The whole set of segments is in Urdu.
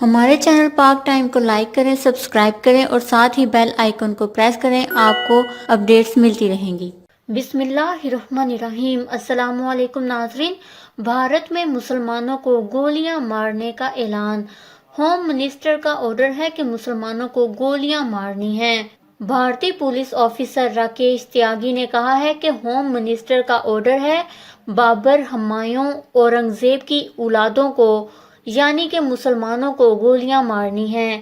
ہمارے چینل پاک ٹائم کو لائک کریں، سبسکرائب کریں اور ساتھ ہی بیل آئیکن کو پریس کریں، آپ کو اپڈیٹس ملتی رہیں گی۔ بسم اللہ الرحمن الرحیم۔ السلام علیکم ناظرین۔ بھارت میں مسلمانوں کو گولیاں مارنے کا اعلان۔ ہوم منسٹر کا آرڈر ہے کہ مسلمانوں کو گولیاں مارنی ہیں۔ بھارتی پولیس آفیسر راکیش تیاگی نے کہا ہے کہ ہوم منسٹر کا آرڈر ہے، بابر، ہمایوں، اورنگزیب کی اولادوں کو یعنی کہ مسلمانوں کو گولیاں مارنی ہیں۔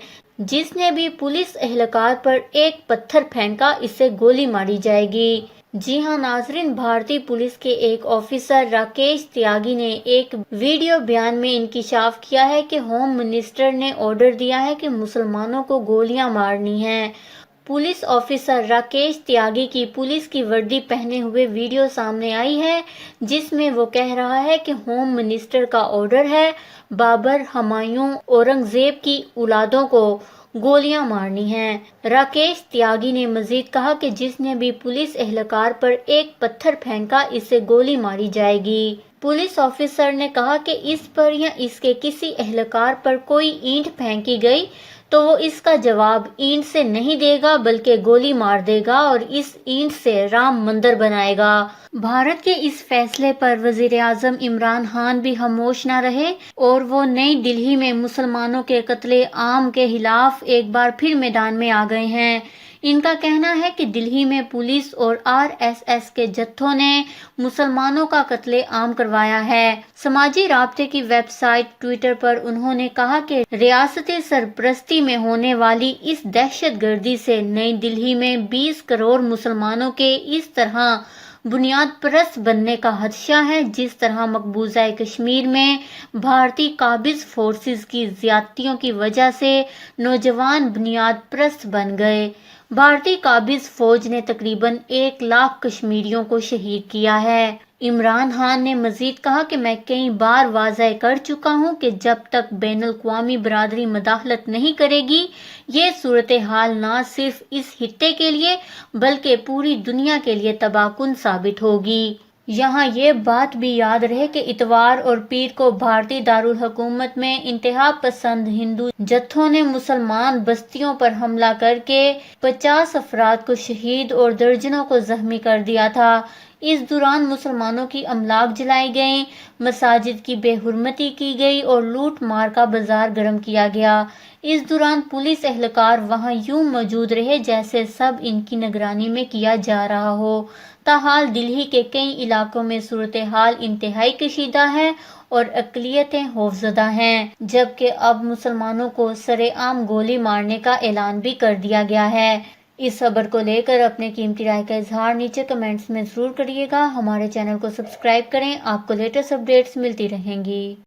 جس نے بھی پولیس اہلکار پر ایک پتھر پھینکا، اسے گولی ماری جائے گی۔ جی ہاں ناظرین، بھارتی پولیس کے ایک آفیسر راکیش تیاگی نے ایک ویڈیو بیان میں انکشاف کیا ہے کہ ہوم منسٹر نے آرڈر دیا ہے کہ مسلمانوں کو گولیاں مارنی ہیں۔ پولیس آفیسر راکیش تیاگی کی پولیس کی وردی پہنے ہوئے ویڈیو سامنے آئی ہے، جس میں وہ کہہ رہا ہے کہ ہوم منسٹر کا آرڈر ہے، بابر، ہمایوں، اورنگزیب کی اولادوں کو گولیاں مارنی ہیں۔ راکیش تیاگی نے مزید کہا کہ جس نے بھی پولیس اہلکار پر ایک پتھر پھینکا، اسے گولی ماری جائے گی۔ پولیس آفیسر نے کہا کہ اس پر یا اس کے کسی اہلکار پر کوئی اینٹ پھینکی گئی تو وہ اس کا جواب اینٹ سے نہیں دے گا بلکہ گولی مار دے گا اور اس اینٹ سے رام مندر بنائے گا۔ بھارت کے اس فیصلے پر وزیر اعظم عمران خان بھی خاموش نہ رہے اور وہ نئی دہلی میں مسلمانوں کے قتل عام کے خلاف ایک بار پھر میدان میں آ گئے ہیں۔ ان کا کہنا ہے کہ دہلی میں پولیس اور RSS کے جتھوں نے مسلمانوں کا قتل عام کروایا ہے۔ سماجی رابطے کی ویب سائٹ ٹویٹر پر انہوں نے کہا کہ ریاستی سرپرستی میں ہونے والی اس دہشت گردی سے نئی دہلی میں 20 کروڑ مسلمانوں کے اس طرح بنیاد پرست بننے کا خدشہ ہے، جس طرح مقبوضہ کشمیر میں بھارتی قابض فورسز کی زیادتیوں کی وجہ سے نوجوان بنیاد پرست بن گئے۔ بھارتی قابض فوج نے تقریباً 1 لاکھ کشمیریوں کو شہید کیا ہے۔ عمران خان نے مزید کہا کہ میں کئی بار واضح کر چکا ہوں کہ جب تک بین الاقوامی برادری مداخلت نہیں کرے گی، یہ صورتحال نہ صرف اس خطے کے لیے بلکہ پوری دنیا کے لیے تباہ کن ثابت ہوگی۔ یہاں یہ بات بھی یاد رہے کہ اتوار اور پیر کو بھارتی دارالحکومت میں انتہا پسند ہندو جتھوں نے مسلمان بستیوں پر حملہ کر کے 50 افراد کو شہید اور درجنوں کو زخمی کر دیا تھا۔ اس دوران مسلمانوں کی املاک جلائی گئیں، مساجد کی بے حرمتی کی گئی اور لوٹ مار کا بازار گرم کیا گیا۔ اس دوران پولیس اہلکار وہاں یوں موجود رہے جیسے سب ان کی نگرانی میں کیا جا رہا ہو۔ تاحال دہلی کے کئی علاقوں میں صورتحال انتہائی کشیدہ ہے اور اقلیتیں خوفزدہ ہیں، جبکہ اب مسلمانوں کو سرے عام گولی مارنے کا اعلان بھی کر دیا گیا ہے۔ اس خبر کو لے کر اپنے قیمتی رائے کا اظہار نیچے کمنٹس میں ضرور کریے گا۔ ہمارے چینل کو سبسکرائب کریں، آپ کو لیٹسٹ اپڈیٹس ملتی رہیں گی۔